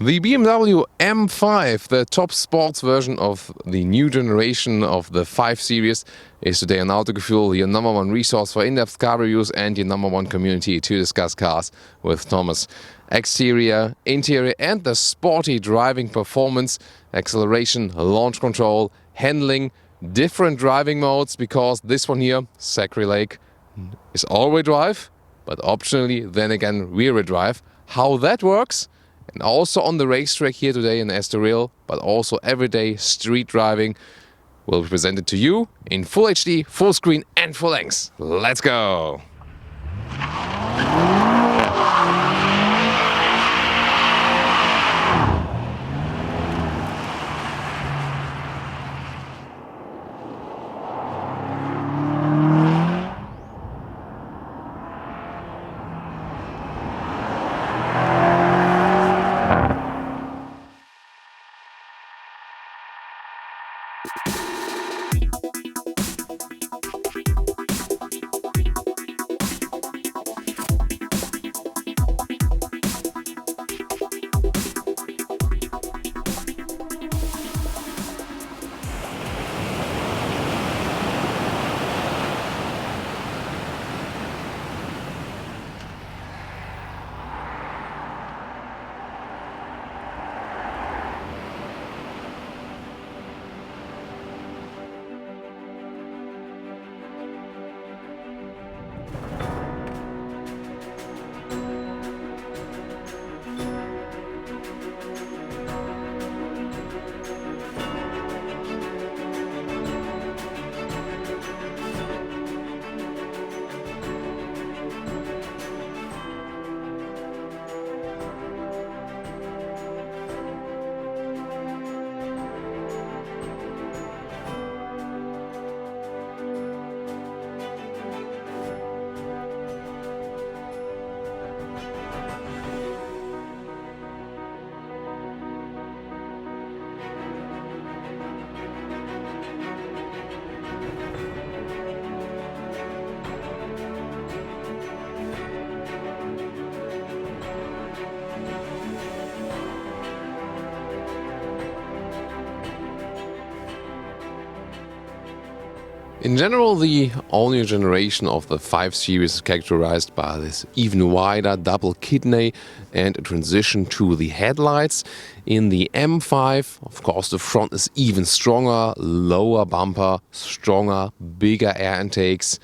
The BMW M5, the top sports version of the new generation of the 5 Series, is today on Autogefühl, your number one resource for in-depth car reviews and your number one community to discuss cars with Thomas. Exterior, interior and the sporty driving performance, acceleration, launch control, handling, different driving modes, because this one here, sacrilege, is all-wheel drive, but optionally then again rear-wheel drive. How that works, and also on the racetrack here today in Estoril, but also everyday street driving, will be presented to you in full HD, full screen and full length. Let's go! In general, the all-new generation of the 5 Series is characterized by this even wider double kidney and a transition to the headlights. In the M5, of course, the front is even stronger, lower bumper, stronger, bigger air intakes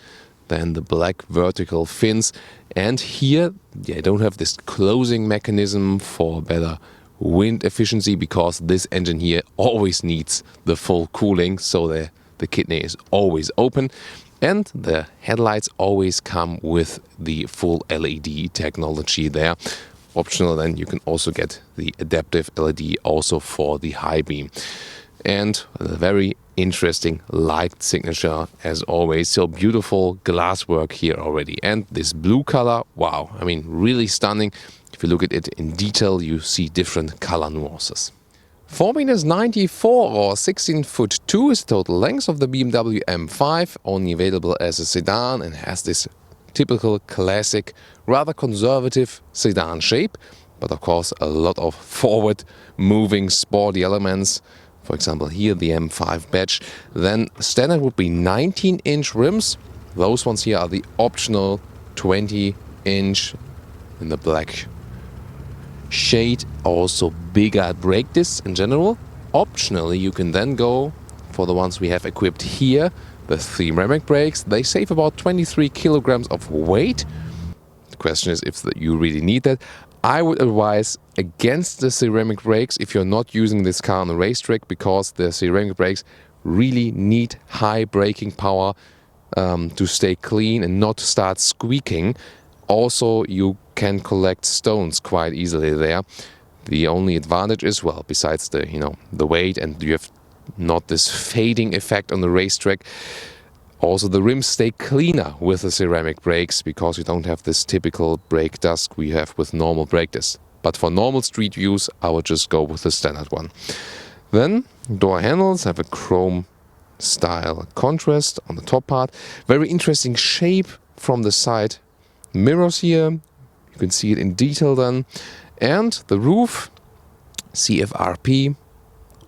than the black vertical fins. And here, I don't have this closing mechanism for better wind efficiency, because this engine here always needs the full cooling, so the kidney is always open, and the headlights always come with the full LED technology there. Optional, then you can also get the adaptive LED also for the high beam. And a very interesting light signature as always, so beautiful glasswork here already. And this blue color, wow, I mean really stunning. If you look at it in detail, you see different color nuances. 4 meters 94 or 16 foot 2 is the total length of the BMW M5, only available as a sedan, and has this typical classic, rather conservative sedan shape, but of course a lot of forward moving sporty elements. For example, here the M5 badge. Then standard would be 19-inch rims. Those ones here are the optional 20-inch in the black shade, also bigger brake discs in general. Optionally, you can then go for the ones we have equipped here, the ceramic brakes. They save about 23 kilograms of weight. The question is if you really need that. I would advise against the ceramic brakes if you're not using this car on the racetrack, because the ceramic brakes really need high braking power to stay clean and not start squeaking. Also, you can collect stones quite easily there. The only advantage is, well, besides the weight, and you have not this fading effect on the racetrack, also the rims stay cleaner with the ceramic brakes, because you don't have this typical brake dust we have with normal brake discs. But for normal street use, I would just go with the standard one. Then door handles have a chrome style contrast on the top part. Very interesting shape from the side mirrors here. You can see it in detail then. And the roof CFRP,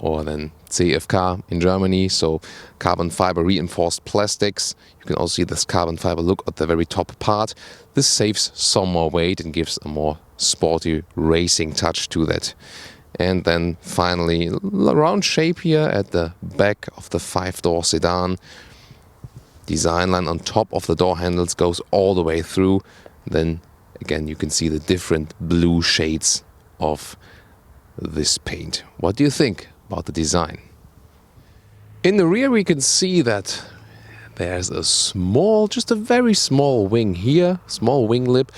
or then CFK in Germany, so carbon fiber reinforced plastics. You can also see this carbon fiber look at the very top part. This saves some more weight and gives a more sporty racing touch to that. And then finally, a round shape here at the back of the 5-door sedan. Design line on top of the door handles goes all the way through. Then again, you can see the different blue shades of this paint. What do you think about the design? In the rear we can see that there's a small, just a very small wing here, small wing lip,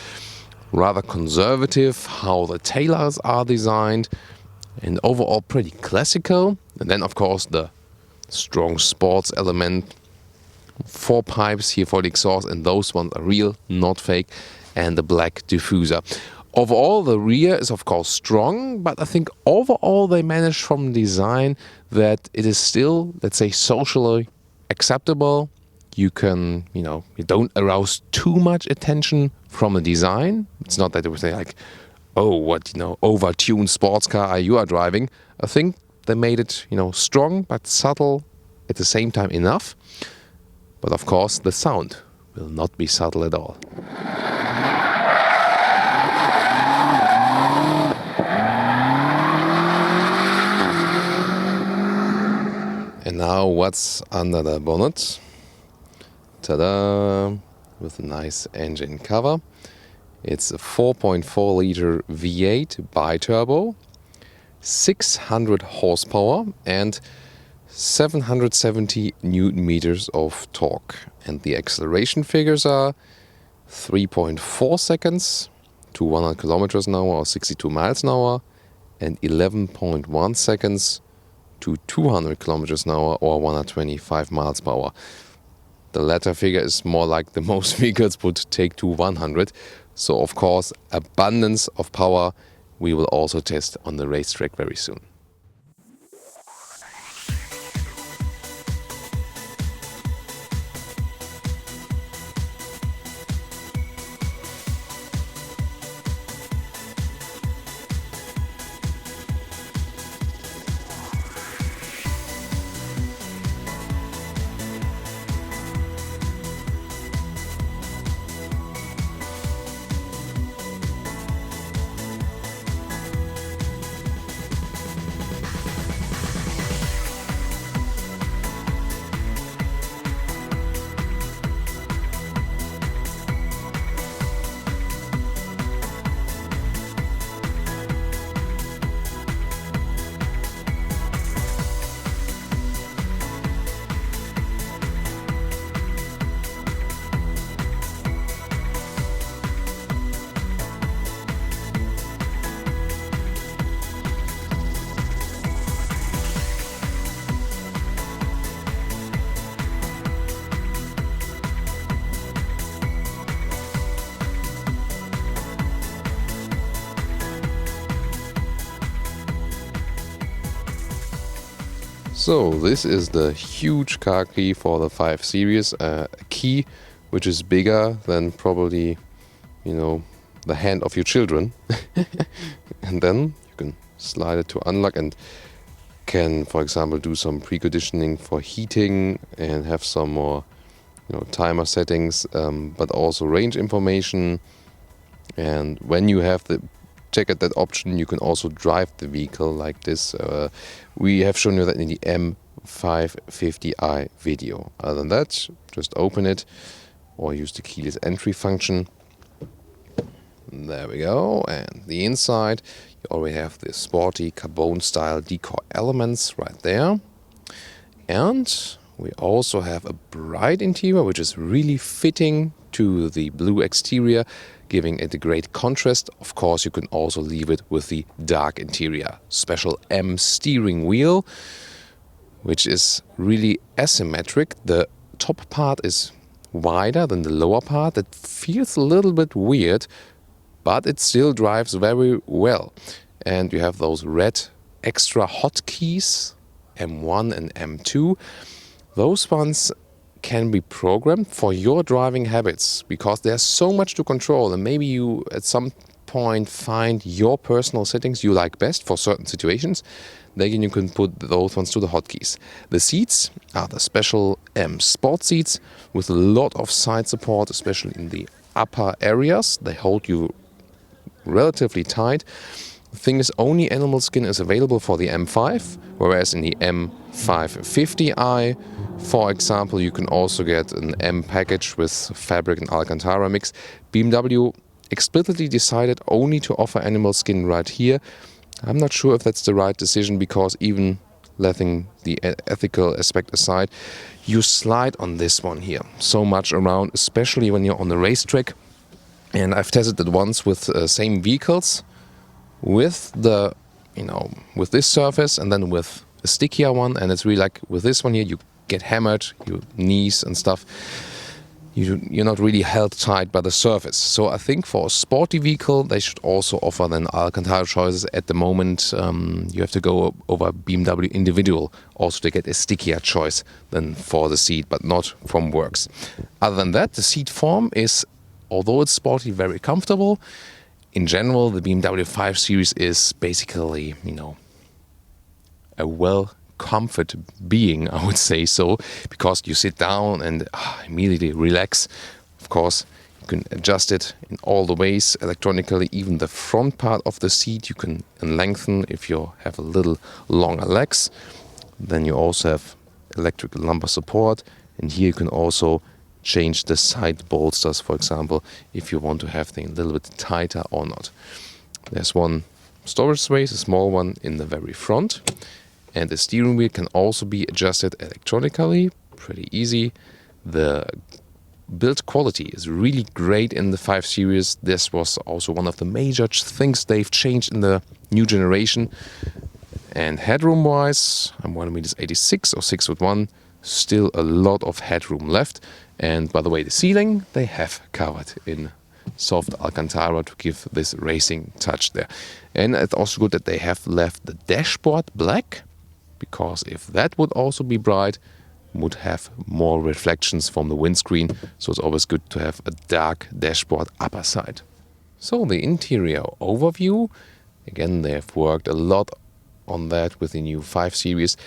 rather conservative how the tailors are designed, and overall pretty classical. And then of course the strong sports element, 4 pipes here for the exhaust, and those ones are real, not fake, and the black diffuser. Overall, the rear is of course strong, but I think overall they managed from design that it is still, let's say, socially acceptable. You can, you don't arouse too much attention from the design. It's not that they would say like, oh, what, over-tuned sports car you are driving. I think they made it, strong but subtle at the same time enough. But of course, the sound will not be subtle at all. And now what's under the bonnet? Ta-da! With a nice engine cover. It's a 4.4 liter V8 bi-turbo, 600 horsepower and 770 newton meters of torque. And the acceleration figures are 3.4 seconds to 100 kilometers an hour or 62 miles an hour, and 11.1 seconds to 200 kilometers an hour or 125 miles per hour. The latter figure is more like the most vehicles would take to 100. So of course, abundance of power we will also test on the racetrack very soon. So this is the huge car key for the 5 Series, a key which is bigger than probably, the hand of your children. And then you can slide it to unlock and can, for example, do some preconditioning for heating and have some more, timer settings, but also range information. And when you have the check at that option, you can also drive the vehicle like this. We have shown you that in the M550i video. Other than that, just open it or use the keyless entry function. There we go. And the inside, you already have the sporty carbon style decor elements right there. And we also have a bright interior, which is really fitting to the blue exterior, giving it a great contrast. Of course, you can also leave it with the dark interior. Special M steering wheel, which is really asymmetric. The top part is wider than the lower part. It feels a little bit weird, but it still drives very well. And you have those red extra hotkeys, M1 and M2. Those ones can be programmed for your driving habits because there's so much to control, and maybe you at some point find your personal settings you like best for certain situations. Then you can put those ones to the hotkeys. The seats are the special M Sport seats with a lot of side support, especially in the upper areas. They hold you relatively tight. The thing is, only animal skin is available for the M5, whereas in the M550i, for example, you can also get an M package with fabric and Alcantara mix. BMW explicitly decided only to offer animal skin right here. I'm not sure if that's the right decision, because even letting the ethical aspect aside, you slide on this one here so much around, especially when you're on the racetrack. And I've tested it once with same vehicles, with the, with this surface and then with a stickier one, and it's really like with this one here, you get hammered, your knees and stuff. You're not really held tight by the surface. So I think for a sporty vehicle, they should also offer then Alcantara choices. At the moment, you have to go over BMW individual also to get a stickier choice than for the seat, but not from Works. Other than that, the seat form is, although it's sporty, very comfortable. In general, the BMW 5 Series is basically, a comfort being, I would say so, because you sit down and immediately relax. Of course, you can adjust it in all the ways electronically. Even the front part of the seat you can lengthen if you have a little longer legs. Then you also have electric lumbar support, and here you can also change the side bolsters, for example, if you want to have things a little bit tighter or not. There's one storage space, a small one in the very front. And the steering wheel can also be adjusted electronically, pretty easy. The build quality is really great in the 5 Series. This was also one of the major things they've changed in the new generation. And headroom-wise, I'm 1.86 m or 6'1", still a lot of headroom left. And by the way, the ceiling they have covered in soft Alcantara to give this racing touch there. And it's also good that they have left the dashboard black, because if that would also be bright, would have more reflections from the windscreen. So it's always good to have a dark dashboard upper side. So the interior overview, again, they have worked a lot on that with the new 5 Series.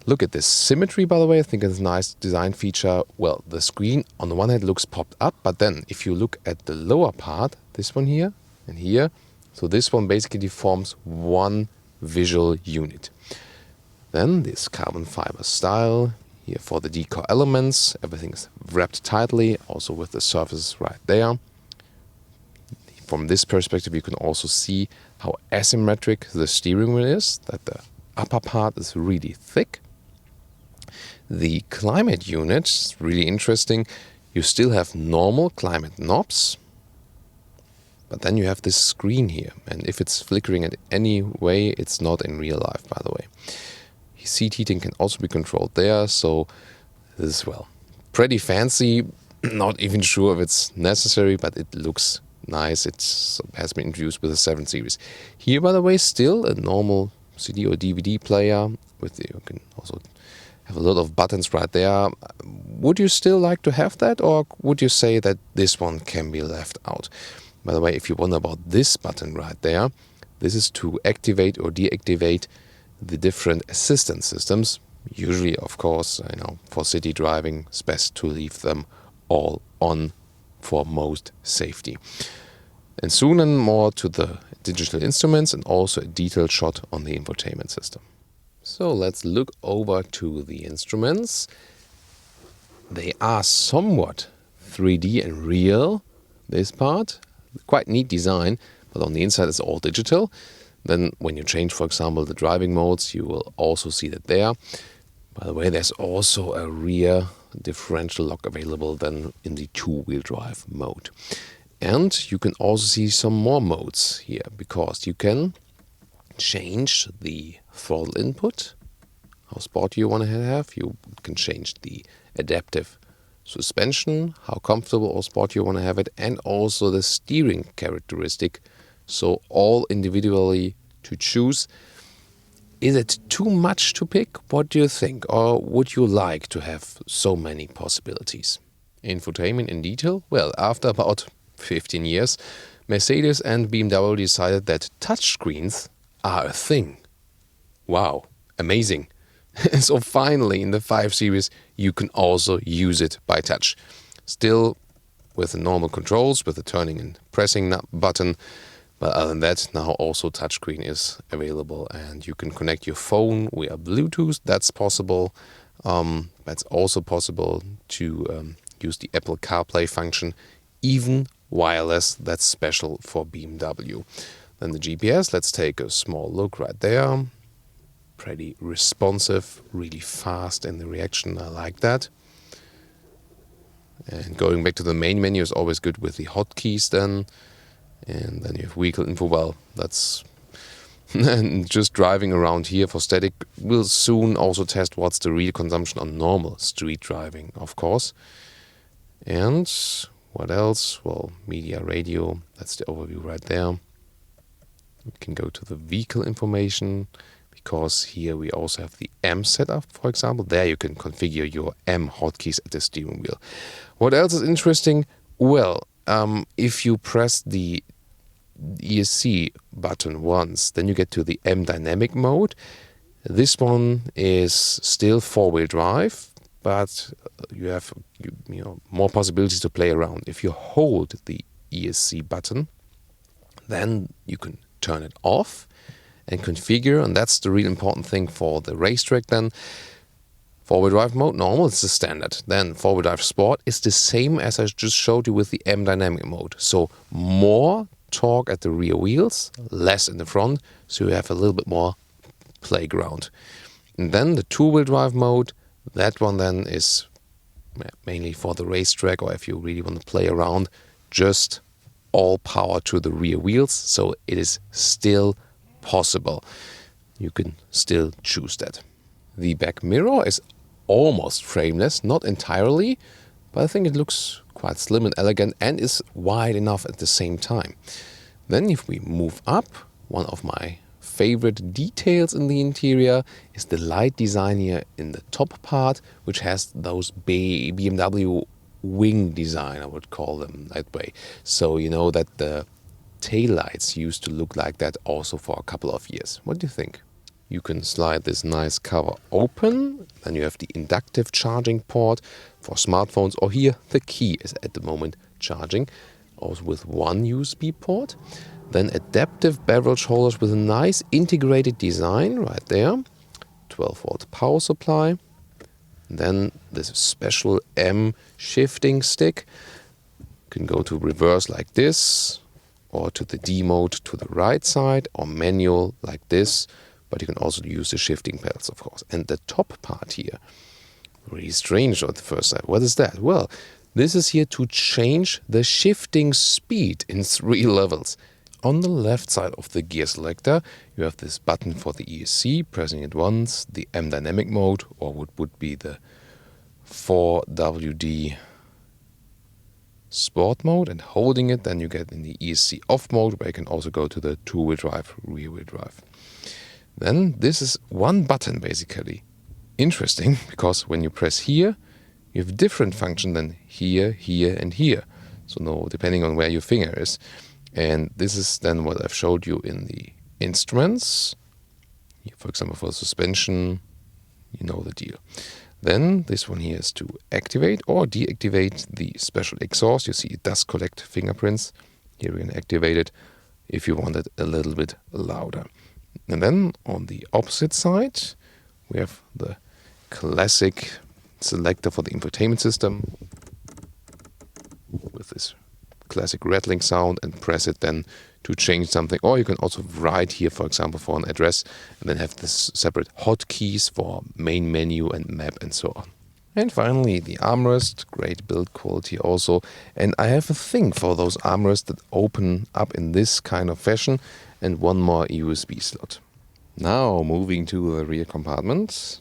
Look at this symmetry, by the way. I think it's a nice design feature. Well, the screen on the one hand looks popped up, but then if you look at the lower part, this one here and here, so this one basically forms one visual unit. Then this carbon fiber style here for the decor elements. Everything is wrapped tightly, also with the surfaces right there. From this perspective, you can also see how asymmetric the steering wheel is, that the upper part is really thick. The climate unit is really interesting. You still have normal climate knobs, but then you have this screen here. And if it's flickering in any way, it's not in real life, by the way. Seat heating can also be controlled there, so this is, well, pretty fancy. Not even sure if it's necessary, but it looks nice. It has been introduced with the 7 Series. Here, by the way, still a normal CD or DVD player. You can also have a lot of buttons right there. Would you still like to have that, or would you say that this one can be left out? By the way, if you wonder about this button right there, this is to activate or deactivate the different assistance systems. Usually, of course, for city driving, it's best to leave them all on for most safety. And soon and more to the digital instruments, and also a detailed shot on the infotainment system. So let's look over to the instruments. They are somewhat 3D and real, this part. Quite neat design, but on the inside it's all digital. Then when you change, for example, the driving modes, you will also see that there. By the way, there's also a rear differential lock available than in the two-wheel drive mode. And you can also see some more modes here, because you can change the throttle input, how sporty you want to have. You can change the adaptive suspension, how comfortable or sporty you want to have it, and also the steering characteristic. So all individually to choose. Is it too much to pick? What do you think? Or would you like to have so many possibilities? Infotainment in detail? Well, after about 15 years, Mercedes and BMW decided that touchscreens are a thing. Wow, amazing. So finally in the 5 Series you can also use it by touch. Still with the normal controls, with the turning and pressing button. But other than that, now also touchscreen is available and you can connect your phone via Bluetooth. That's possible. That's also possible to use the Apple CarPlay function, even wireless. That's special for BMW. Then the GPS, let's take a small look right there. Pretty responsive, really fast in the reaction. I like that. And going back to the main menu is always good with the hotkeys then. And then you have vehicle info. Well, that's and just driving around here for static. We'll soon also test what's the real consumption on normal street driving, of course. And what else? Well, media, radio. That's the overview right there. We can go to the vehicle information, because here we also have the M setup, for example. There you can configure your M hotkeys at the steering wheel. What else is interesting? Well, if you press the ESC button once, then you get to the M dynamic mode. This one is still 4-wheel drive, but you have more possibilities to play around. If you hold the ESC button, then you can turn it off and configure, and that's the real important thing for the racetrack then. 4-wheel drive mode, normal, it's the standard. Then 4-wheel drive sport is the same as I just showed you with the M dynamic mode. So more torque at the rear wheels, less in the front, so you have a little bit more playground. And then the 2-wheel drive mode, that one then is mainly for the racetrack, or if you really want to play around, just all power to the rear wheels. So it is still possible. You can still choose that. The back mirror is almost frameless, not entirely, but I think it looks quite slim and elegant and is wide enough at the same time. Then if we move up, one of my favorite details in the interior is the light design here in the top part, which has those BMW wing design, I would call them that way. So you know that the taillights used to look like that also for a couple of years. What do you think? You can slide this nice cover open. Then you have the inductive charging port for smartphones, or here the key is at the moment charging, also with one USB port. Then adaptive beverage holders with a nice integrated design right there. 12-volt power supply. Then this special M shifting stick. You can go to reverse like this, or to the D mode to the right side, or manual like this. But you can also use the shifting pedals, of course. And the top part here, really strange at the first sight. What is that? Well, this is here to change the shifting speed in 3 levels. On the left side of the gear selector, you have this button for the ESC. Pressing it once, the M dynamic mode, or what would be the 4WD sport mode, and holding it, then you get in the ESC off mode, where you can also go to the 2-wheel drive, rear-wheel drive. Then this is one button basically. Interesting, because when you press here, you have different function than here, here and here. So no, depending on where your finger is. And this is then what I've showed you in the instruments. Here, for example, for suspension, you know the deal. Then this one here is to activate or deactivate the special exhaust. You see it does collect fingerprints. Here we can activate it if you want it a little bit louder. And then on the opposite side, we have the classic selector for the infotainment system with this classic rattling sound, and press it then to change something. Or you can also write here, for example, for an address, and then have this separate hotkeys for main menu and map and so on. And finally, the armrest, great build quality also. And I have a thing for those armrests that open up in this kind of fashion, and one more USB slot. Now moving to the rear compartment.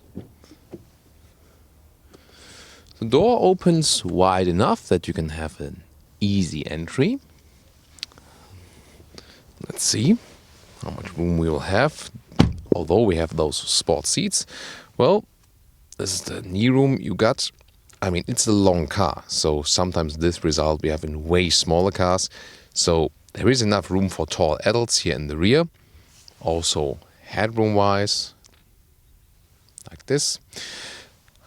The door opens wide enough that you can have an easy entry. Let's see how much room we will have, although we have those sport seats. Well, this is the knee room you got. I mean, it's a long car, so sometimes this result we have in way smaller cars. So There is enough room for tall adults here in the rear. Also headroom-wise, like this.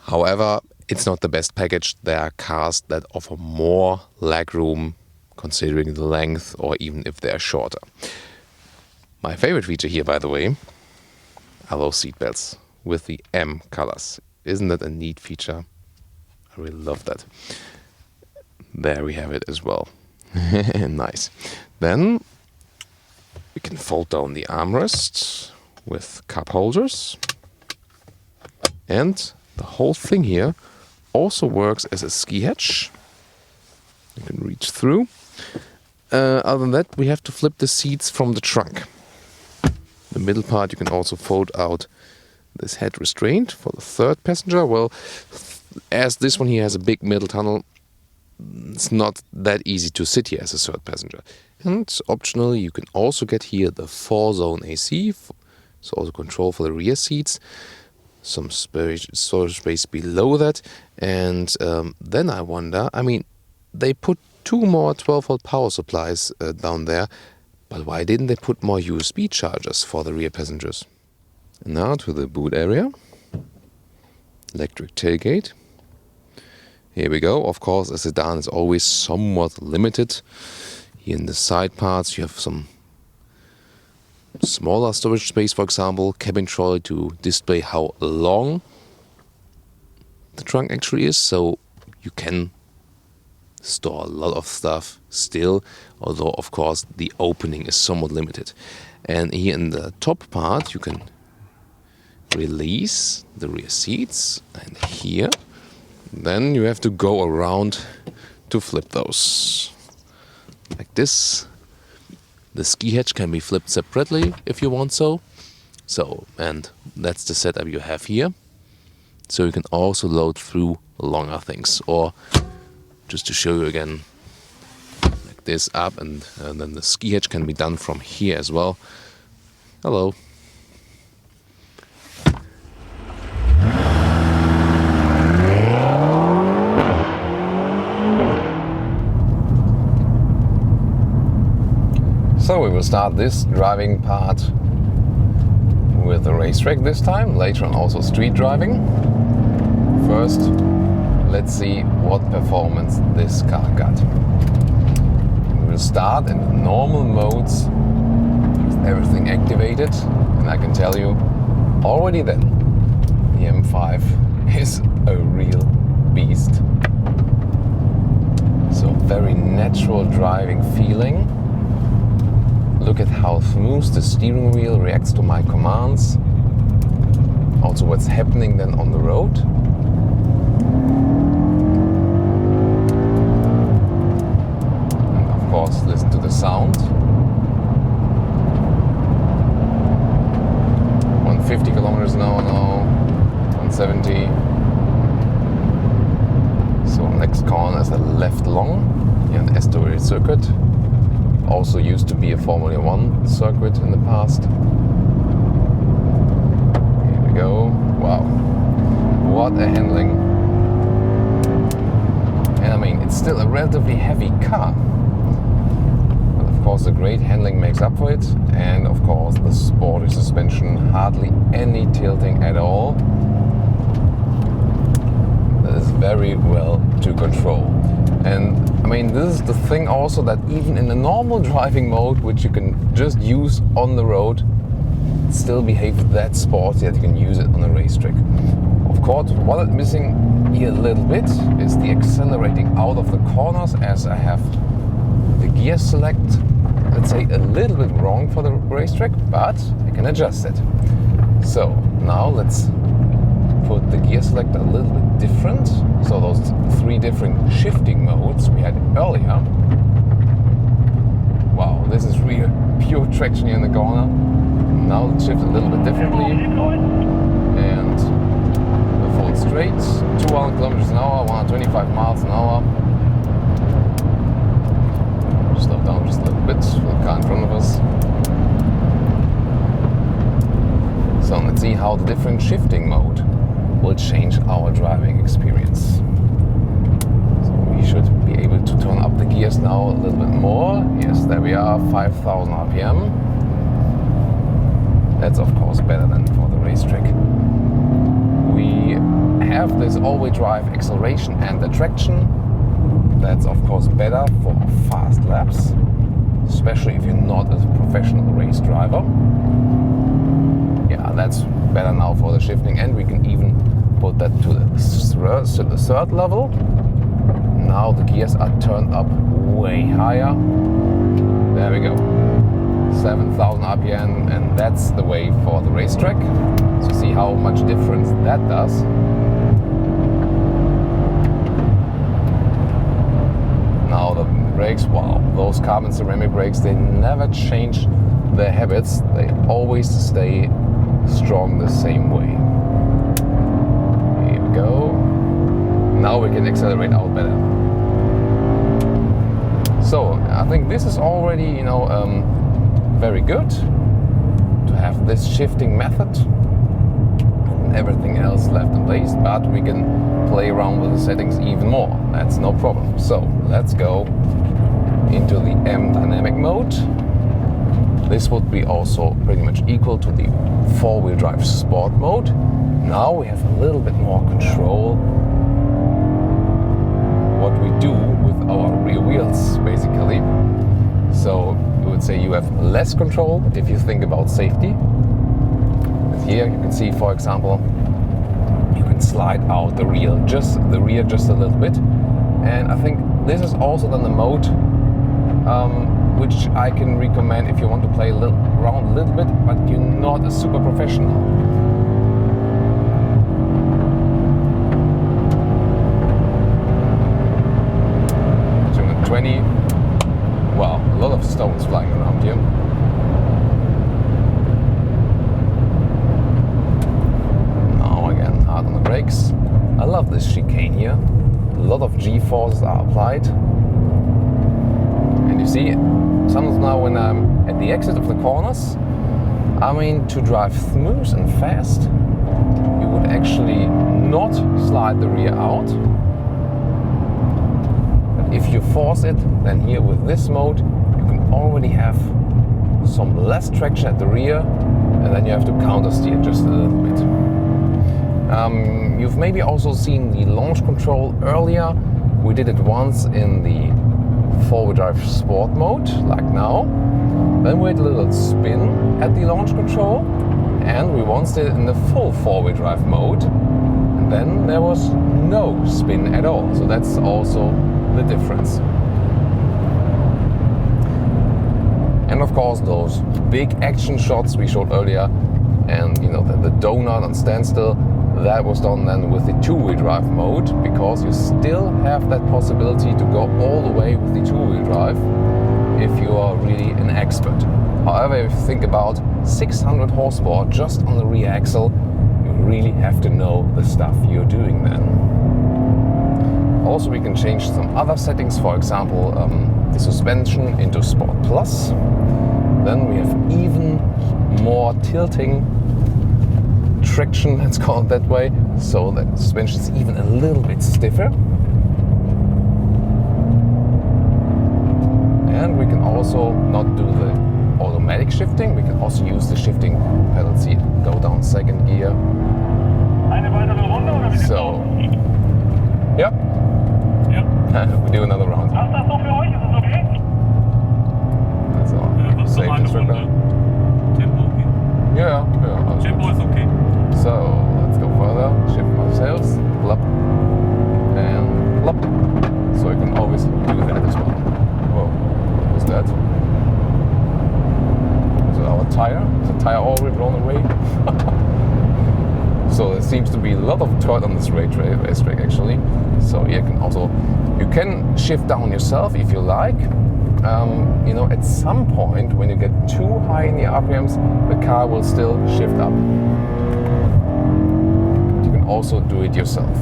However, it's not the best package. There are cars that offer more legroom considering the length or even if they are shorter. My favorite feature here, by the way, are those seatbelts with the M colors. Isn't that a neat feature? I really love that. There we have it as well. Nice. Then we can fold down the armrests with cup holders. And the whole thing here also works as a ski hatch. You can reach through. Other than that, we have to flip the seats from the trunk. The middle part you can also fold out this head restraint for the third passenger. Well, as this one here has a big middle tunnel, it's not that easy to sit here as a third passenger. And optionally, you can also get here the 4-zone AC, so also control for the rear seats. Some storage space below that. And then I wonder, I mean, they put 2 more 12-volt power supplies down there, but why didn't they put more USB chargers for the rear passengers? And now to the boot area. Electric tailgate. Here we go. Of course, a sedan is always somewhat limited. Here in the side parts you have some smaller storage space, for example, cabin trolley to display how long the trunk actually is, so you can store a lot of stuff still, although of course the opening is somewhat limited. And here in the top part you can release the rear seats, and here then you have to go around to flip those like this. The ski hatch can be flipped separately if you want so. And that's the setup you have here. So you can also load through longer things, or just to show you again, like this up, and then the ski hatch can be done from here as well. Hello. So we will start this driving part with the racetrack this time, later on also street driving. First, let's see what performance this car got. We will start in the normal modes with everything activated, and I can tell you already then the M5 is a real beast. So very natural driving feeling. Look at how smooth the steering wheel reacts to my commands. Also what's happening then on the road. And of course, listen to the sound. 150 kilometers an hour now, 170. So next corner is a left long here in the Estoril circuit. Also used to be a Formula 1 circuit in the past. Here we go. Wow. What a handling. And I mean, it's still a relatively heavy car. But of course the great handling makes up for it. And of course the sporty suspension, hardly any tilting at all. That is very well to control. And I mean, this is the thing also, that even in a normal driving mode, which you can just use on the road, it still behaves that sporty that you can use it on a racetrack. Of course, what it's missing here a little bit is the accelerating out of the corners, as I have the gear select, let's say, a little bit wrong for the racetrack, but I can adjust it. So now let's put the gear select a little bit different. So those 3 different shifting modes we had earlier. Wow, this is really pure traction here in the corner. Now let's shift a little bit differently. And we'll fold straight, 200 kilometers an hour, 125 miles an hour. Slow down just a little bit for the car in front of us. So let's see how the different shifting mode will change our driving experience. So we should be able to turn up the gears now a little bit more. Yes, there we are, 5,000 RPM. That's of course better than for the racetrack. We have this all-wheel drive acceleration and traction. That's of course better for fast laps, especially if you're not a professional race driver. Yeah, that's better now for the shifting, and we can even put that to the third level. Now the gears are turned up way higher. There we go. 7,000 RPM, and that's the way for the racetrack. So see how much difference that does. Now the brakes, wow, those carbon ceramic brakes, they never change their habits. They always stay strong the same way. Here we go. Now we can accelerate out better. So I think this is already, you know, very good to have this shifting method. And everything else left in place, but we can play around with the settings even more. That's no problem. So let's go into the M dynamic mode. This would be also pretty much equal to the four-wheel drive sport mode. Now we have a little bit more control what we do with our rear wheels, basically. So you would say you have less control if you think about safety. But here you can see, for example, you can slide out the rear just a little bit. And I think this is also then the mode which I can recommend if you want to play around a little bit, but you're not a super professional. 220. Wow, a lot of stones flying around here. Now again, hard on the brakes. I love this chicane here. A lot of G-forces are applied. And you see, sometimes now when I'm at the exit of the corners, I mean, to drive smooth and fast, you would actually not slide the rear out. But if you force it, then here with this mode, you can already have some less traction at the rear, and then you have to counter steer just a little bit. You've maybe also seen the launch control earlier. We did it once in the four-wheel drive sport mode, like now. Then we had a little spin at the launch control, and we once did it in the full four-wheel drive mode, and then there was no spin at all. So that's also the difference. And of course those big action shots we showed earlier, and you know the donut on standstill, that was done then with the two-wheel drive mode, because you still have that possibility to go all the way with the two-wheel drive if you are really an expert. However, if you think about 600 horsepower just on the rear axle, you really have to know the stuff you're doing then. Also, we can change some other settings, for example, the suspension into Sport Plus. Then we have even more tilting traction, let's call it that way, so the suspension is even a little bit stiffer. And we can also not do the automatic shifting, we can also use the shifting pedal seat, go down second gear. So, yeah, we do another round. That's all. Safety instructor. Yeah. Tempo is okay. So let's go further, shift ourselves, plop, and plop. So you can always do that as well. Whoa, what was that? Was it our tire? Is the tire already blown away? So there seems to be a lot of dirt on this racetrack actually. So you can shift down yourself if you like. You know, at some point when you get too high in the RPMs, the car will still shift up. You can also do it yourself.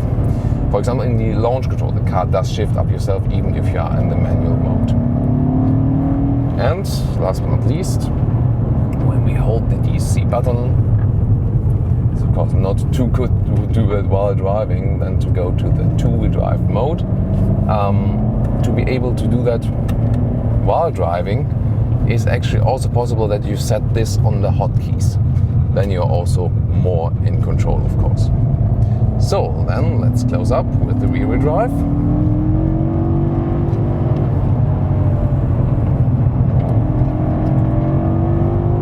For example, in the launch control, the car does shift up yourself even if you are in the manual mode. And last but not least, when we hold the DC button, It's of course not too good to do it while driving than to go to the two-wheel drive mode. To be able to do that while driving is actually also possible that you set this on the hotkeys. Then you're also more in control, of course. So then let's close up with the rear-wheel drive.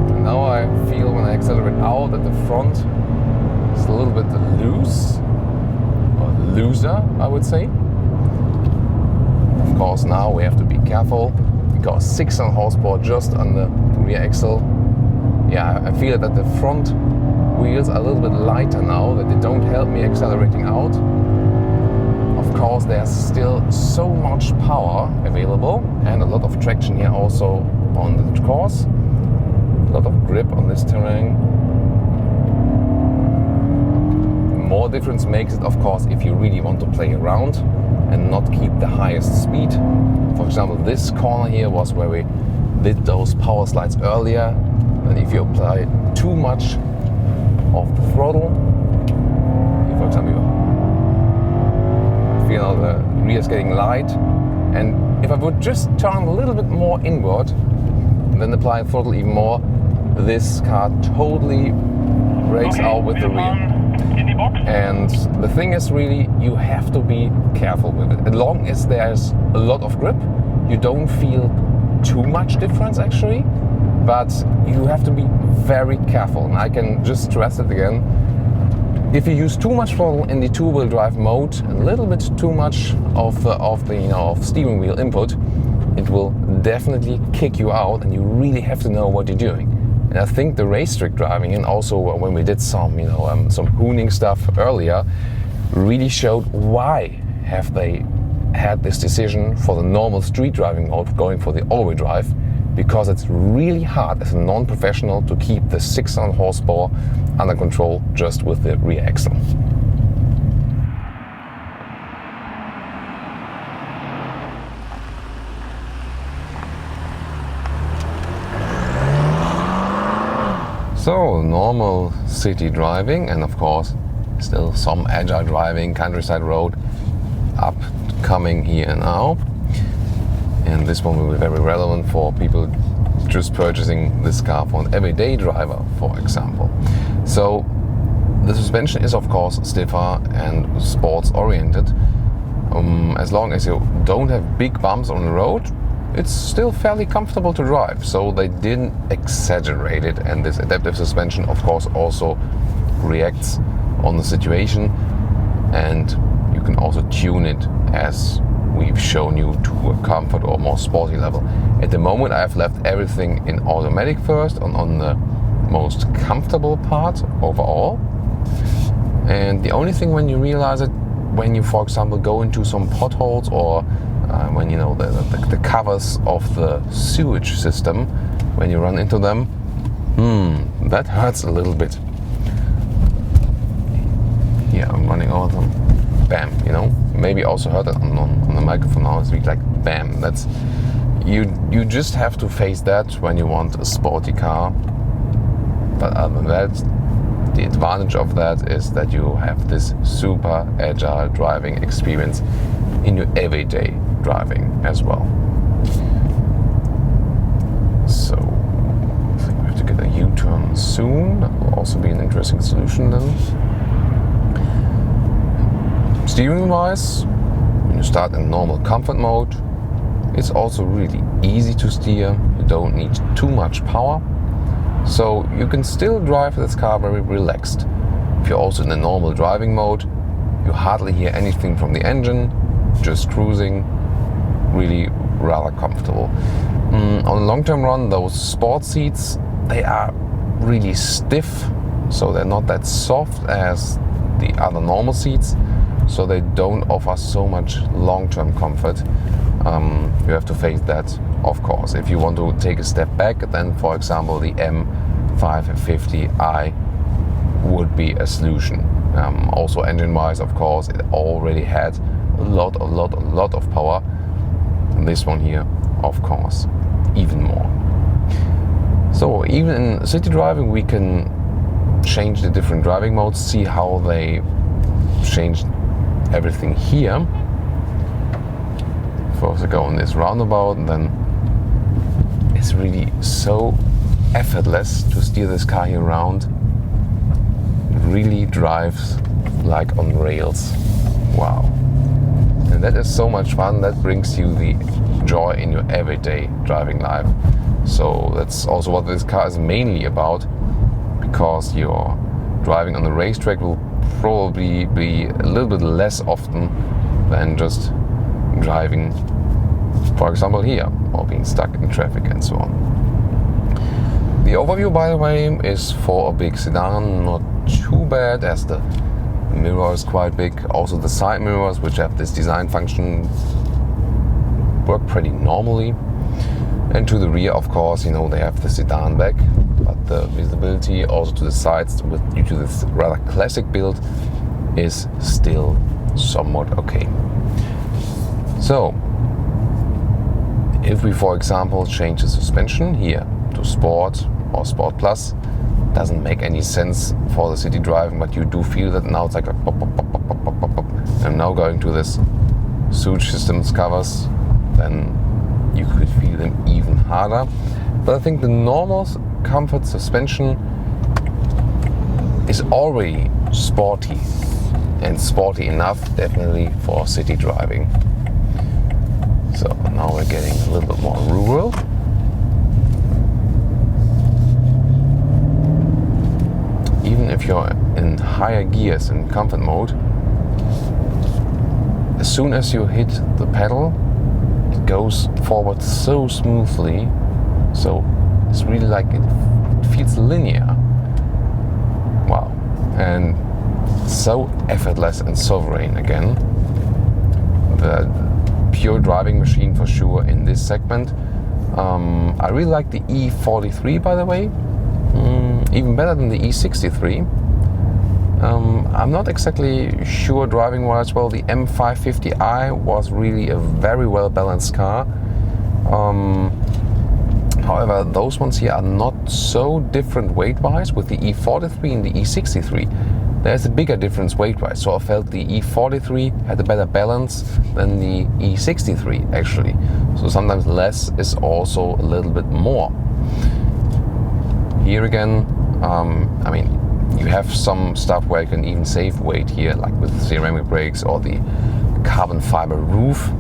And now I feel when I accelerate out that the front is a little bit loose, or looser, I would say. Of course, now we have to be careful because 600 horsepower just on the rear axle. Yeah, I feel that the front wheels are a little bit lighter now, that they don't help me accelerating out. Of course, there's still so much power available and a lot of traction here also on the course. A lot of grip on this terrain. More difference makes it, of course, if you really want to play around and not keep the highest speed. For example, this corner here was where we did those power slides earlier. And if you apply too much of the throttle, for example, you feel the rear is getting light, and if I would just turn a little bit more inward and then apply throttle even more, this car totally breaks out with the rear. And the thing is, really, you have to be careful with it. As long as there's a lot of grip, you don't feel too much difference actually, but you have to be very careful. And I can just stress it again. If you use too much throttle in the two-wheel drive mode, a little bit too much of steering wheel input, it will definitely kick you out, and you really have to know what you're doing. And I think the race trick driving, and also when we did some hooning stuff earlier, really showed why have they had this decision for the normal street driving mode, going for the all-wheel drive, because it's really hard as a non-professional to keep the 600 horsepower under control just with the rear axle. So, normal city driving, and of course still some agile driving, countryside road upcoming here now. And this one will be very relevant for people just purchasing this car for an everyday driver, for example. So the suspension is of course stiffer and sports oriented. As long as you don't have big bumps on the road, it's still fairly comfortable to drive. So they didn't exaggerate it, and this adaptive suspension of course also reacts on the situation, and you can also tune it as we've shown you to a comfort or more sporty level. At the moment I've left everything in automatic first, on the most comfortable part overall. And the only thing when you realize it, when you for example go into some potholes, or when you know the covers of the sewage system, when you run into them, that hurts a little bit. Yeah, I'm running over them. Bam, you know, maybe also heard it on the microphone now. It's like bam. That's you just have to face that when you want a sporty car. But other than that, the advantage of that is that you have this super agile driving experience in your everyday driving as well. So I think we have to get a U-turn soon. That will also be an interesting solution then. Steering wise, when you start in normal comfort mode, it's also really easy to steer. You don't need too much power, so you can still drive this car very relaxed. If you're also in the normal driving mode, you hardly hear anything from the engine, just cruising, really rather comfortable. On a long-term run, those sport seats, they are really stiff, so they're not that soft as the other normal seats. So they don't offer so much long-term comfort. You have to face that, of course. If you want to take a step back, then for example the M5 F50i would be a solution. Also engine-wise, of course, it already had a lot of power. And this one here, of course, even more. So even in city driving, we can change the different driving modes, see how they changed everything here. First I go on this roundabout, and then it's really so effortless to steer this car here around. It really drives like on rails. Wow. And that is so much fun. That brings you the joy in your everyday driving life. So that's also what this car is mainly about, because you're driving on the racetrack will probably be a little bit less often than just driving, for example, here, or being stuck in traffic and so on. The overview, by the way, is for a big sedan not too bad, as the mirror is quite big. Also the side mirrors, which have this design function, work pretty normally. And to the rear, of course, you know, they have the sedan back, but the visibility also to the sides, due to this rather classic build, is still somewhat okay. So, if we, for example, change the suspension here to Sport or Sport Plus, doesn't make any sense for the city driving, but you do feel that now. It's like a pop, pop, pop, pop, pop, pop, pop. And now going to this Suge Systems covers, then you could feel them even harder. But I think the normal comfort suspension is already sporty, and sporty enough definitely for city driving. So now we're getting a little bit more rural. Even if you're in higher gears in comfort mode, as soon as you hit the pedal, it goes forward so smoothly. So it's really like it feels linear. Wow. And so effortless and sovereign again. The pure driving machine for sure in this segment. I really like the E43, by the way. Even better than the E63. I'm not exactly sure driving wise. Well, the M550i was really a very well balanced car. However, those ones here are not so different weight wise. With the E43 and the E63, there's a bigger difference weight wise. So I felt the E43 had a better balance than the E63 actually. So sometimes less is also a little bit more. Here again, I mean, you have some stuff where you can even save weight here, like with ceramic brakes or the carbon fiber roof.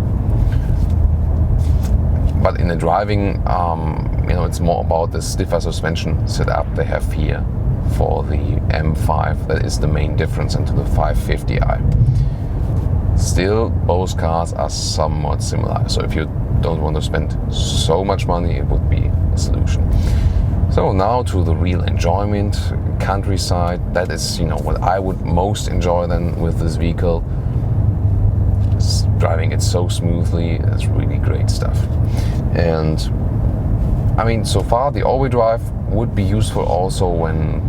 But in the driving, you know, it's more about the stiffer suspension setup they have here for the M5. That is the main difference into the 550i. Still, both cars are somewhat similar. So if you don't want to spend so much money, it would be a solution. So now to the real enjoyment, countryside. That is, you know, what I would most enjoy then with this vehicle. Just driving it so smoothly, that's really great stuff. And I mean, so far the all-wheel drive would be useful also when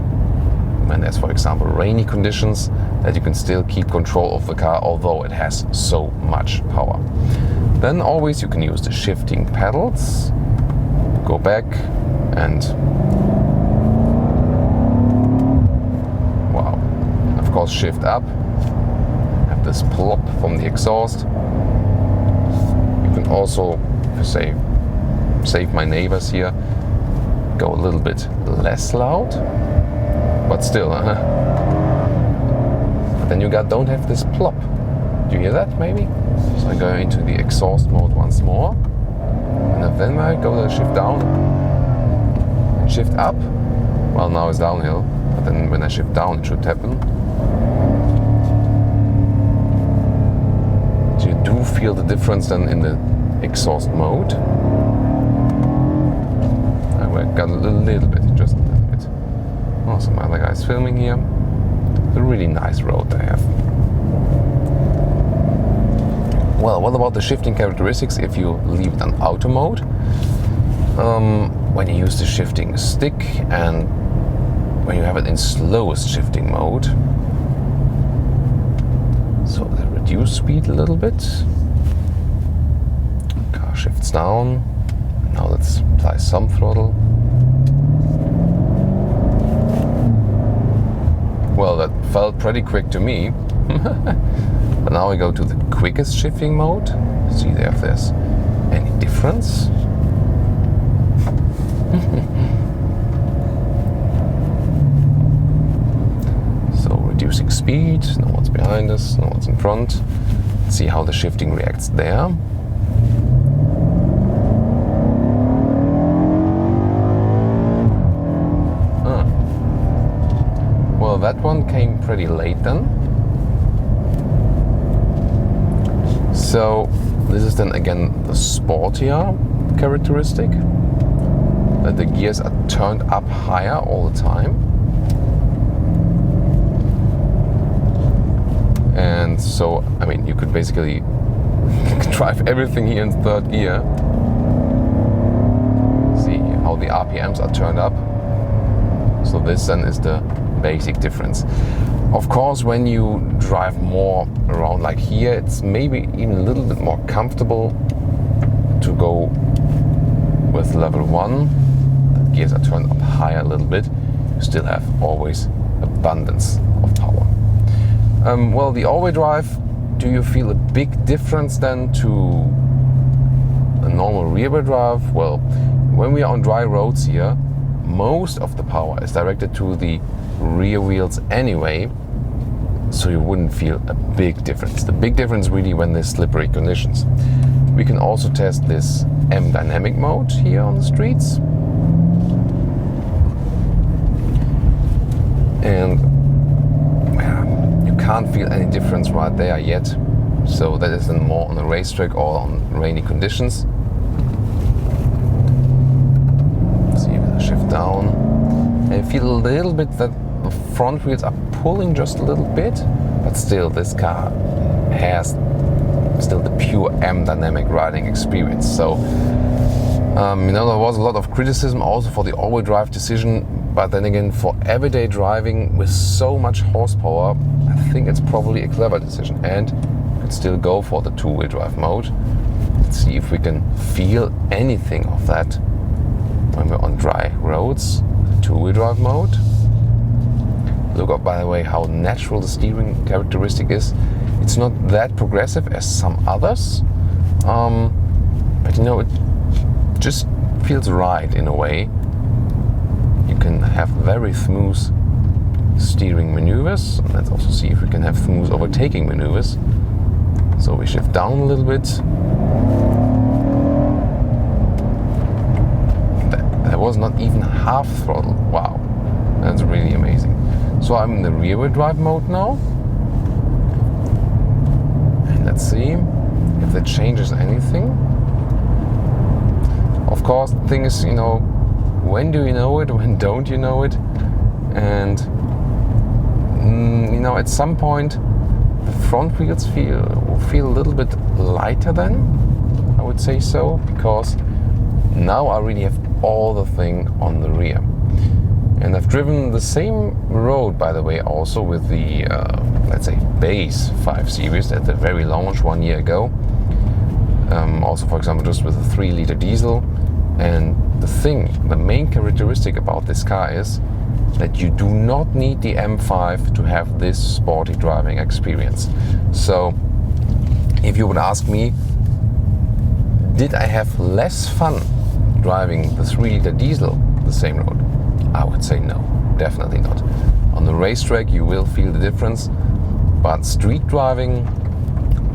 there's, for example, rainy conditions, that you can still keep control of the car, although it has so much power. Then always you can use the shifting pedals, go back and wow, of course shift up, have this plop from the exhaust. You can also, say, save my neighbors here, go a little bit less loud, but still, but then you don't have this plop. Do you hear that maybe? So I go into the exhaust mode once more, and then I go to shift down, and shift up. Well, now it's downhill, but then when I shift down, it should happen. So you do feel the difference then in the exhaust mode. I got a little bit, just a little bit. Oh, some other guys filming here. It's a really nice road they have. Well, what about the shifting characteristics if you leave it on auto mode? When you use the shifting stick and when you have it in slowest shifting mode. So they reduce speed a little bit. Car shifts down. Now let's apply some throttle. felt pretty quick to me. But now we go to the quickest shifting mode. See if there's any difference. So reducing speed, know what's behind us, know what's in front. See how the shifting reacts there. Well, that one came pretty late then. So this is then again the sportier characteristic, that the gears are turned up higher all the time. And so, I mean, you could basically drive everything here in third gear. See how the RPMs are turned up. So this then is the basic difference. Of course, when you drive more around like here, it's maybe even a little bit more comfortable to go with level 1. The gears are turned up higher a little bit. You still have always abundance of power. Well, the all-wheel drive, do you feel a big difference then to a normal rear-wheel drive? Well, when we are on dry roads here, most of the power is directed to the rear wheels anyway, so you wouldn't feel a big difference. The big difference really when there's slippery conditions. We can also test this M dynamic mode here on the streets. And you can't feel any difference right there yet. So that is then more on the racetrack or on rainy conditions. See if I shift down. I feel a little bit that the front wheels are pulling just a little bit, but still this car has still the pure M dynamic riding experience. So there was a lot of criticism also for the all-wheel drive decision, but then again, for everyday driving with so much horsepower, I think it's probably a clever decision, and you can still go for the two-wheel drive mode. Let's see if we can feel anything of that when we're on dry roads. Two-wheel drive mode. Look up, by the way, how natural the steering characteristic is. It's not that progressive as some others, but it just feels right in a way. You can have very smooth steering maneuvers. Let's also see if we can have smooth overtaking maneuvers. So we shift down a little bit. That was not even half throttle. Wow, that's really amazing. So I'm in the rear-wheel drive mode now. And let's see if that changes anything. Of course, the thing is, when do you know it, when don't you know it? And, at some point, the front wheels feel a little bit lighter then, I would say so, because now I really have all the thing on the rear. And I've driven the same road, by the way, also with the, let's say, base 5 Series at the very launch 1 year ago. Also, for example, just with a 3-liter diesel. And the main characteristic about this car is that you do not need the M5 to have this sporty driving experience. So, if you would ask me, did I have less fun driving the 3-liter diesel the same road? I would say no, definitely not. On the racetrack you will feel the difference, but street driving,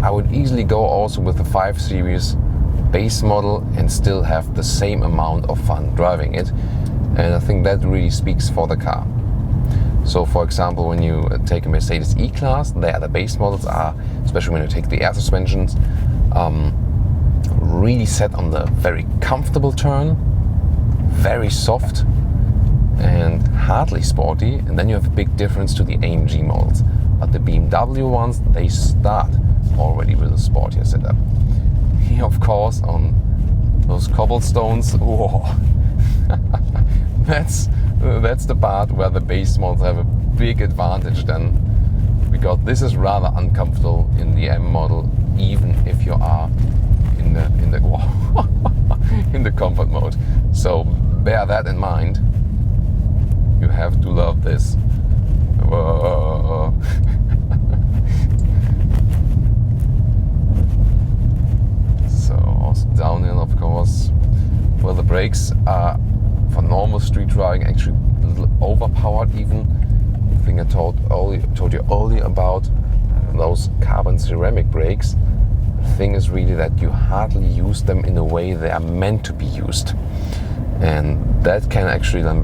I would easily go also with the 5 Series base model and still have the same amount of fun driving it. And I think that really speaks for the car. So for example, when you take a Mercedes E-Class, there the base models are, especially when you take the air suspensions, really set on the very comfortable turn, very soft and hardly sporty, and then you have a big difference to the AMG models. But the BMW ones, they start already with a sportier setup. Here, of course, on those cobblestones, whoa, that's the part where the base models have a big advantage then, because this is rather uncomfortable in the M model, even if you are in the in the comfort mode. So bear that in mind. You have to love this. Whoa. overpowered even. I think I told you earlier about those carbon ceramic brakes. The thing is really that you hardly use them in a way they are meant to be used. And that can actually then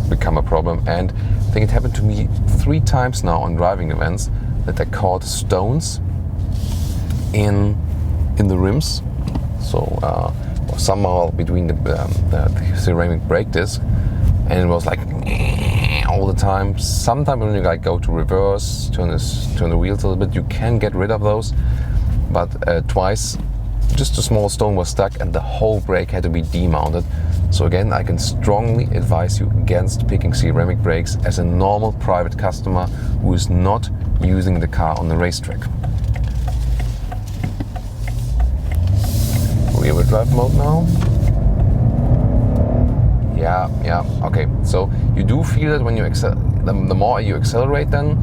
become a problem. And I think it happened to me 3 times now on driving events that I caught stones in the rims. So somehow between the ceramic brake disc, and it was like all the time. Sometimes when you like go to reverse, turn the wheels a little bit, you can get rid of those. But twice, just a small stone was stuck and the whole brake had to be demounted. So again, I can strongly advise you against picking ceramic brakes as a normal private customer who is not using the car on the racetrack. Rear-wheel drive mode now. Yeah, okay. So you do feel that when you the more you accelerate, then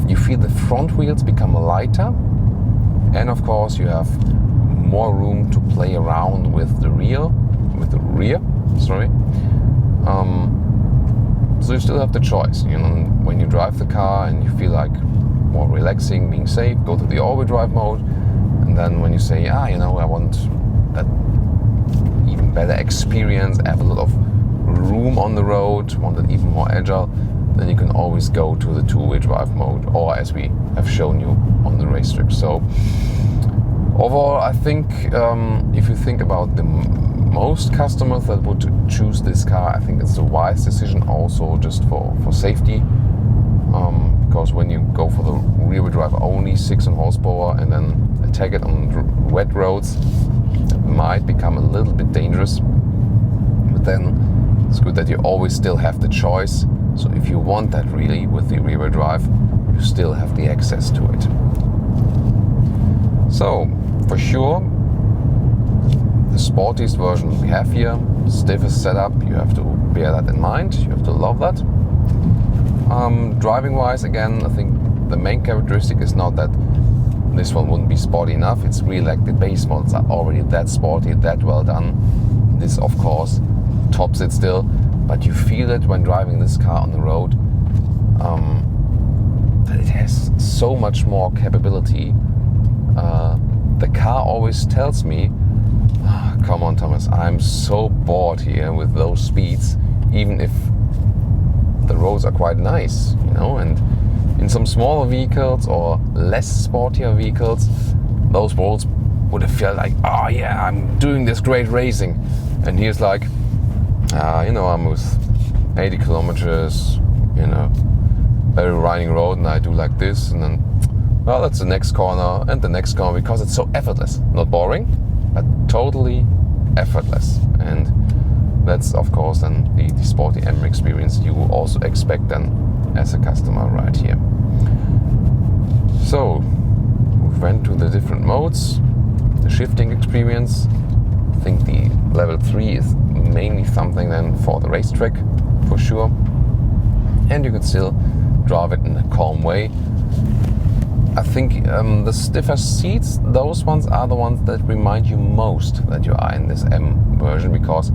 you feel the front wheels become lighter, and of course you have more room to play around with the rear. So you still have the choice. You know, when you drive the car and you feel like more relaxing, being safe, go to the all-wheel drive mode, and then when you say, I want that even better experience, have a lot of room on the road, want it even more agile, then you can always go to the two-wheel drive mode, or as we have shown you on the racetrack. So overall, I think if you think about the most customers that would choose this car, I think it's a wise decision also just for safety. Because when you go for the rear-wheel drive only 6 horsepower and then attack it on wet roads, it might become a little bit dangerous. But then it's good that you always still have the choice. So if you want that really with the rear-wheel drive, you still have the access to it. So for sure, the sportiest version we have here, stiffest setup, you have to bear that in mind, you have to love that. Driving wise, again, I think the main characteristic is not that this one wouldn't be sporty enough, it's really like the base models are already that sporty, that well done. This of course tops it still, but you feel it when driving this car on the road, that it has so much more capability. The car always tells me, come on Thomas, I'm so bored here with those speeds, even if the roads are quite nice, and in some smaller vehicles or less sportier vehicles, those roads would have felt like, oh yeah, I'm doing this great racing. And here's like, I'm with 80 kilometers, very riding road, and I do like this, and then, well, that's the next corner and the next corner, because it's so effortless. Not boring, but totally effortless. And that's of course then the sporty M experience you will also expect then as a customer right here. So we went to the different modes, the shifting experience. I think the level 3 is mainly something then for the racetrack for sure, and you could still drive it in a calm way. I think the stiffer seats, those ones are the ones that remind you most that you are in this M version, because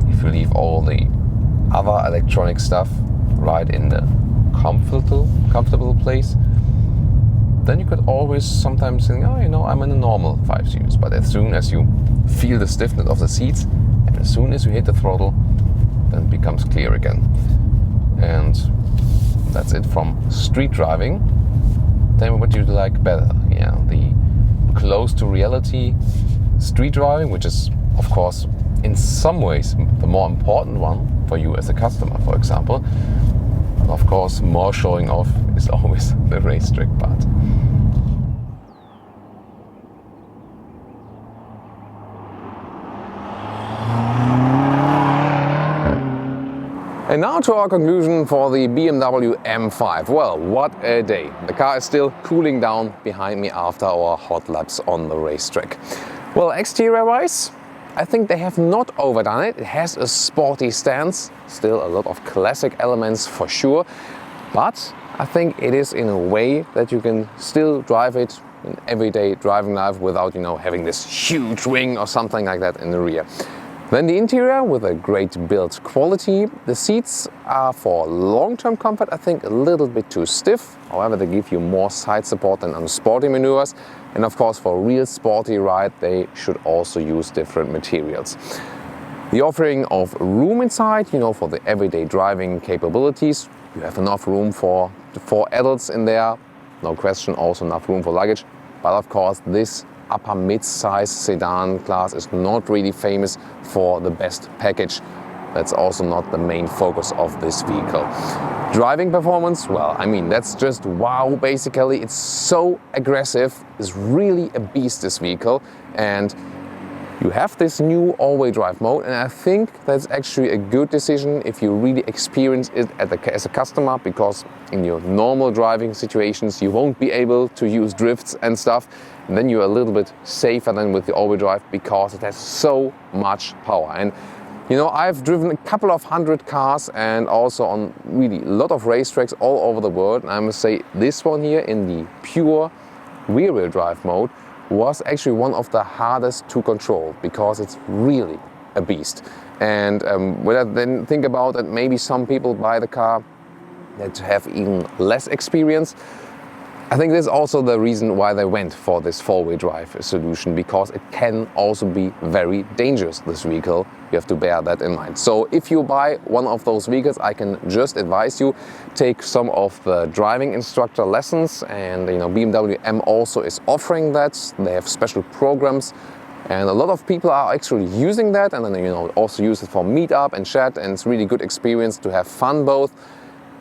if you leave all the other electronic stuff right in the comfortable place, then you could always sometimes think, I'm in a normal 5 Series. But as soon as you feel the stiffness of the seats, and as soon as you hit the throttle, then it becomes clear again. And that's it from street driving. Tell me what you like better. Yeah, the close to reality street driving, which is of course in some ways the more important one for you as a customer, for example. And of course, more showing off is always the racetrack part. And now to our conclusion for the BMW M5. Well, what a day. The car is still cooling down behind me after our hot laps on the racetrack. Well, exterior-wise, I think they have not overdone it. It has a sporty stance, still a lot of classic elements for sure, but I think it is in a way that you can still drive it in everyday driving life without, having this huge wing or something like that in the rear. Then the interior with a great build quality. The seats are for long-term comfort, I think, a little bit too stiff. However, they give you more side support than on sporty maneuvers. And of course, for a real sporty ride, they should also use different materials. The offering of room inside, for the everyday driving capabilities. You have enough room for the 4 adults in there. No question, also enough room for luggage. But of course, this upper mid-size sedan class is not really famous for the best package. That's also not the main focus of this vehicle. Driving performance, well, that's just wow, basically. It's so aggressive. It's really a beast, this vehicle. And you have this new all-wheel drive mode, and I think that's actually a good decision if you really experience it as a customer, because in your normal driving situations you won't be able to use drifts and stuff. And then you're a little bit safer than with the all-wheel drive because it has so much power. And I've driven a couple of 100 cars and also on really a lot of racetracks all over the world. And I must say this one here in the pure rear-wheel drive mode was actually one of the hardest to control because it's really a beast. And when I then think about that, maybe some people buy the car that have even less experience. I think this is also the reason why they went for this 4-wheel drive solution, because it can also be very dangerous, this vehicle. You have to bear that in mind. So if you buy one of those vehicles, I can just advise you, take some of the driving instructor lessons, and BMW M also is offering that. They have special programs, and a lot of people are actually using that, and then also use it for meetup and chat, and it's really good experience to have fun both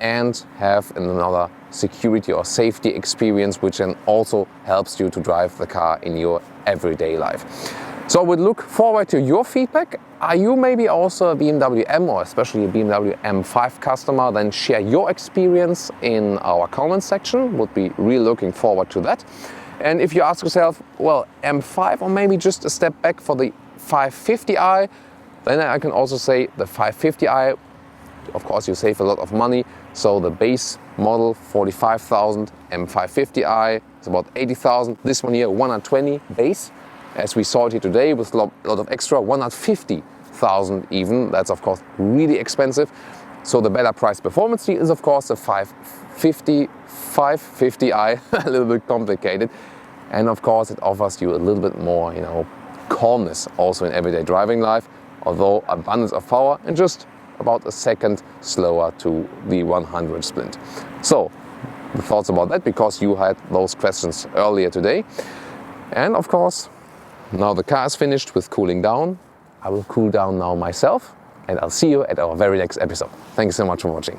and have another security or safety experience, which then also helps you to drive the car in your everyday life. So I would look forward to your feedback. Are you maybe also a BMW M or especially a BMW M5 customer? Then share your experience in our comments section. Would be really looking forward to that. And if you ask yourself, well, M5 or maybe just a step back for the 550i, then I can also say the 550i, of course, you save a lot of money. So the base model, 45,000, M550i is about 80,000. This one here, 120 base, as we saw it here today, with a lot of extra, 150,000 even. That's of course really expensive. So the better price performance deal is of course the 550i, a little bit complicated. And of course it offers you a little bit more, calmness also in everyday driving life, although abundance of power and just about a second slower to the 100 sprint. So the thoughts about that, because you had those questions earlier today. And of course, now the car is finished with cooling down. I will cool down now myself, and I'll see you at our very next episode. Thank you so much for watching.